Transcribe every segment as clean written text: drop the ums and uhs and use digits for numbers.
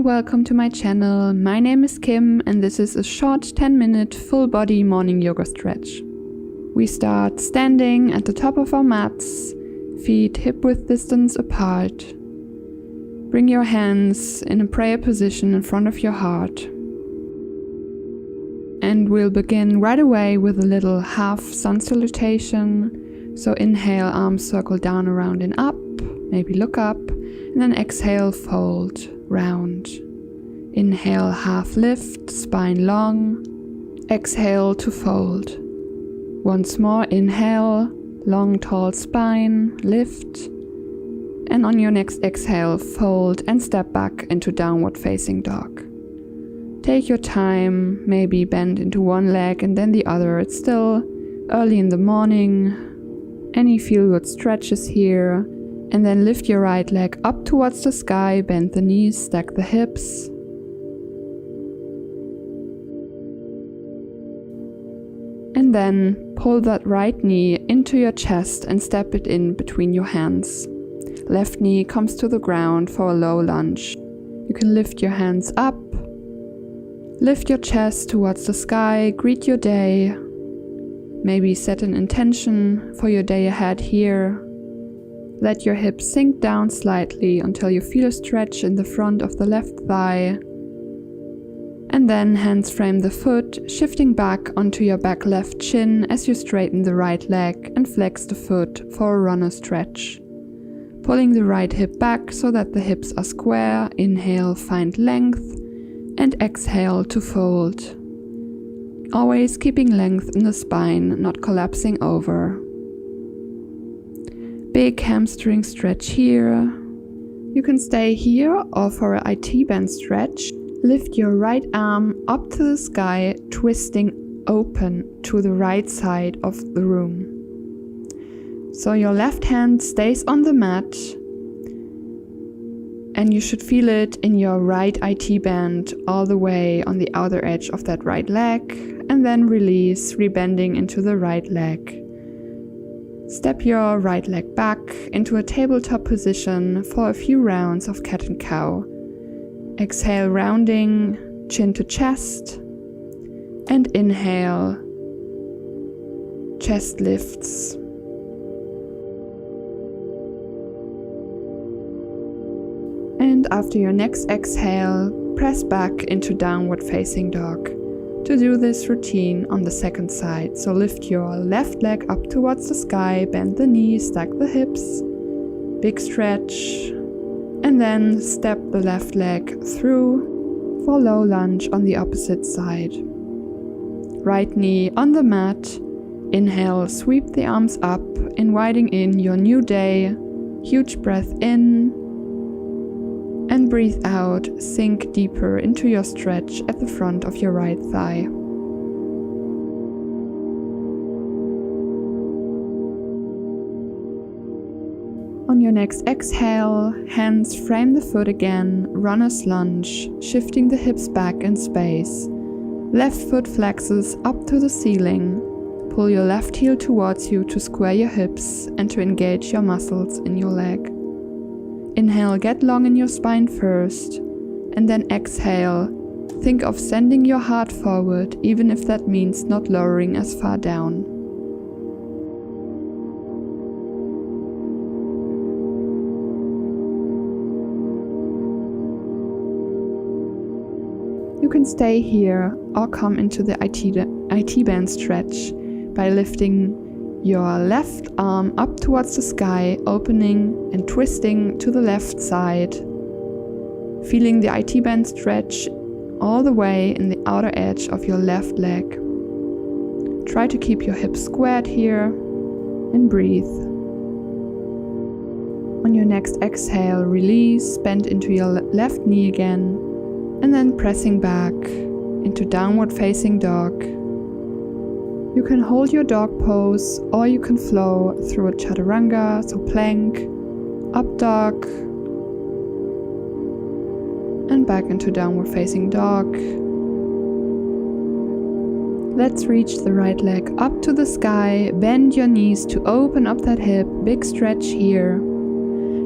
and welcome to my channel. My name is Kim and this is a short 10-minute full body morning yoga stretch. We start standing at the top of our mats, feet hip-width distance apart. Bring your hands in a prayer position in front of your heart. And we'll begin right away with a little half sun salutation. So inhale, arms circle down, around and up, maybe look up, and then exhale, fold, round. Inhale, half lift, spine long. Exhale to fold. Once more, inhale, long tall spine, lift. And on your next exhale, fold and step back into downward facing dog. Take your time, maybe bend into one leg and then the other. It's still early in the morning. Any feel good stretches here. And then lift your right leg up towards the sky, bend the knees, stack the hips. And then pull that right knee into your chest and step it in between your hands. Left knee comes to the ground for a low lunge. You can lift your hands up, lift your chest towards the sky, greet your day. Maybe set an intention for your day ahead here. Let your hips sink down slightly until you feel a stretch in the front of the left thigh. And then hands frame the foot, shifting back onto your back left shin as you straighten the right leg and flex the foot for a runner stretch. Pulling the right hip back so that the hips are square. Inhale, find length, and exhale to fold. Always keeping length in the spine, not collapsing over. Big hamstring stretch here. You can stay here or for a IT band stretch, lift your right arm up to the sky, twisting open to the right side of the room. So your left hand stays on the mat and you should feel it in your right IT band all the way on the outer edge of that right leg, and then release, rebending into the right leg. Step your right leg back into a tabletop position for a few rounds of cat and cow. Exhale, rounding, chin to chest, and inhale, chest lifts. And after your next exhale, press back into downward facing dog. To do this routine on the second side, so lift your left leg up towards the sky, bend the knees, stack the hips, big stretch, and then step the left leg through for low lunge on the opposite side. Right knee on the mat, inhale, sweep the arms up, inviting in your new day, huge breath in, and breathe out, sink deeper into your stretch at the front of your right thigh. On your next exhale, hands frame the foot again, runner's lunge, shifting the hips back in space. Left foot flexes up to the ceiling. Pull your left heel towards you to square your hips and to engage your muscles in your leg. Inhale, get long in your spine first, and then exhale. Think of sending your heart forward, even if that means not lowering as far down. You can stay here or come into the IT band stretch by lifting your left arm up towards the sky, opening and twisting to the left side. Feeling the IT band stretch all the way in the outer edge of your left leg. Try to keep your hips squared here and breathe. On your next exhale, release, bend into your left knee again, and then pressing back into downward facing dog. You can hold your dog pose or you can flow through a chaturanga, so plank, up dog, and back into downward facing dog. Let's reach the right leg up to the sky, bend your knees to open up that hip, big stretch here.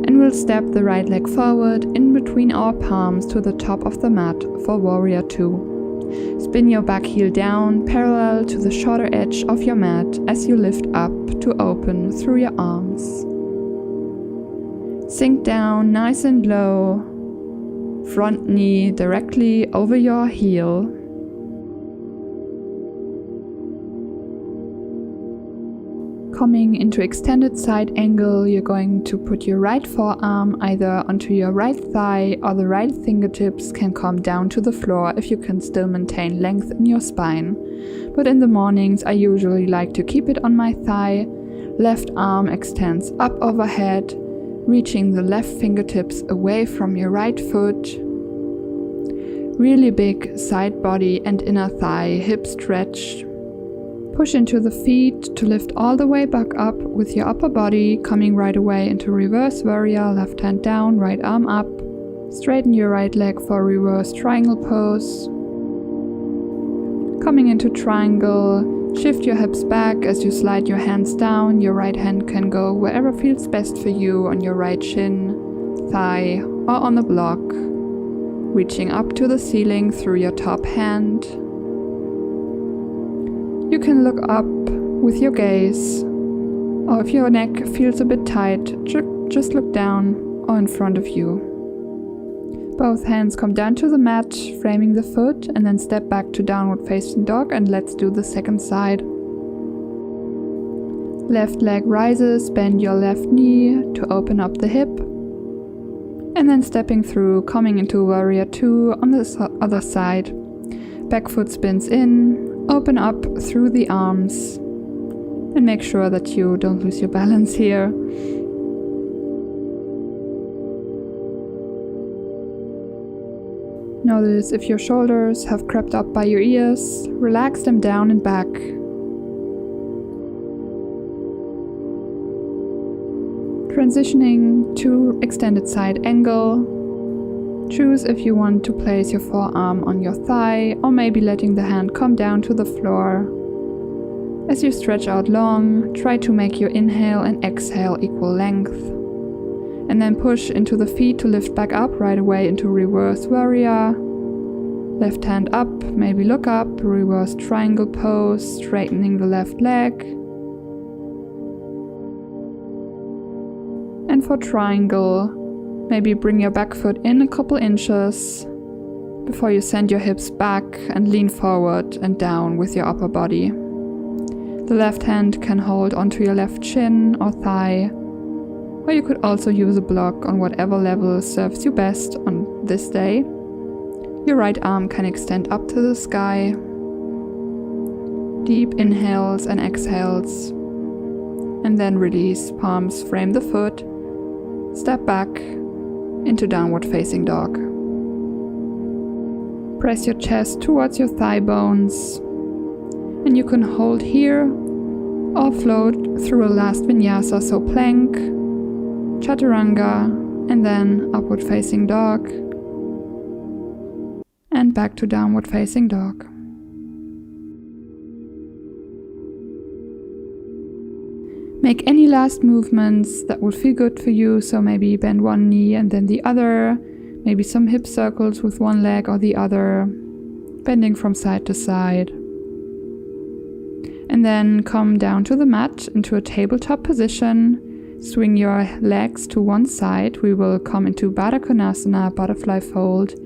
And we'll step the right leg forward in between our palms to the top of the mat for Warrior 2. Spin your back heel down parallel to the shorter edge of your mat as you lift up to open through your arms. Sink down nice and low, front knee directly over your heel. Coming into extended side angle, you're going to put your right forearm either onto your right thigh, or the right fingertips can come down to the floor if you can still maintain length in your spine. But in the mornings I usually like to keep it on my thigh. Left arm extends up overhead, reaching the left fingertips away from your right foot. Really big side body and inner thigh hip stretch. Push into the feet to lift all the way back up with your upper body, coming right away into reverse warrior, left hand down, right arm up. Straighten your right leg for reverse triangle pose. Coming into triangle, shift your hips back as you slide your hands down. Your right hand can go wherever feels best for you, on your right shin, thigh, or on the block. Reaching up to the ceiling through your top hand. You can look up with your gaze, or if your neck feels a bit tight, just look down or in front of you. Both hands come down to the mat, framing the foot, and then step back to downward facing dog, and let's do the second side. Left leg rises, bend your left knee to open up the hip, and then stepping through, coming into Warrior 2 on the other side. Back foot spins in. Open up through the arms and make sure that you don't lose your balance here. Notice if your shoulders have crept up by your ears, relax them down and back. Transitioning to extended side angle. Choose if you want to place your forearm on your thigh, or maybe letting the hand come down to the floor. As you stretch out long, try to make your inhale and exhale equal length. And then push into the feet to lift back up right away into reverse warrior. Left hand up, maybe look up, reverse triangle pose, straightening the left leg. And for triangle, maybe bring your back foot in a couple inches before you send your hips back and lean forward and down with your upper body. The left hand can hold onto your left shin or thigh, or you could also use a block on whatever level serves you best on this day. Your right arm can extend up to the sky. Deep inhales and exhales, and then release, palms frame the foot, step back into downward facing dog. Press your chest towards your thigh bones, and you can hold here or float through a last vinyasa, so plank, chaturanga, and then upward facing dog, and back to downward facing dog. Make any last movements that would feel good for you, so maybe bend one knee and then the other, maybe some hip circles with one leg or the other, bending from side to side. And then come down to the mat into a tabletop position, swing your legs to one side. We will come into Baddha Konasana, butterfly fold,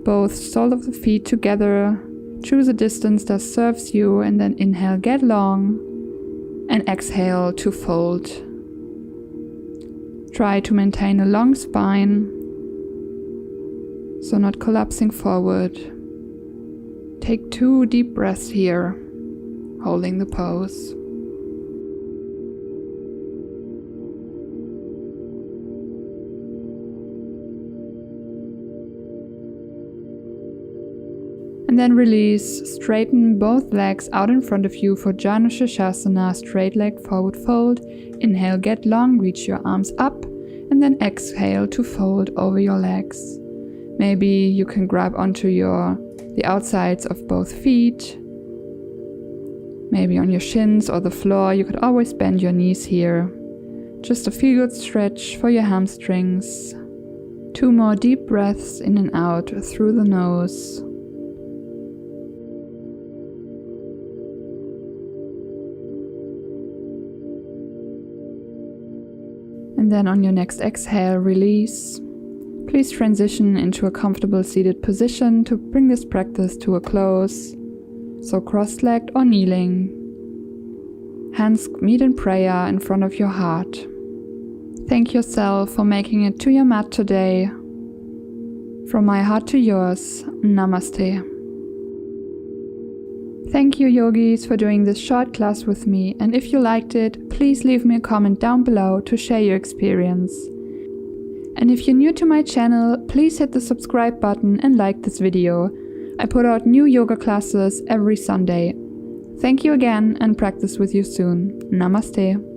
both soles of the feet together. Choose a distance that serves you, and then inhale, get long. And exhale to fold. Try to maintain a long spine, so not collapsing forward. Take 2 deep breaths here, holding the pose. And then release, straighten both legs out in front of you for Janu Shirshasana, straight leg forward fold. Inhale, get long, reach your arms up, and then exhale to fold over your legs. Maybe you can grab onto the outsides of both feet, maybe on your shins or the floor. You could always bend your knees here. Just a feel-good stretch for your hamstrings. 2 more deep breaths in and out through the nose. And then on your next exhale, release. Please transition into a comfortable seated position to bring this practice to a close. So cross-legged or kneeling. Hands meet in prayer in front of your heart. Thank yourself for making it to your mat today. From my heart to yours, Namaste. Thank you, yogis, for doing this short class with me, and if you liked it, please leave me a comment down below to share your experience. And if you're new to my channel, please hit the subscribe button and like this video. I put out new yoga classes every Sunday. Thank you again and practice with you soon. Namaste.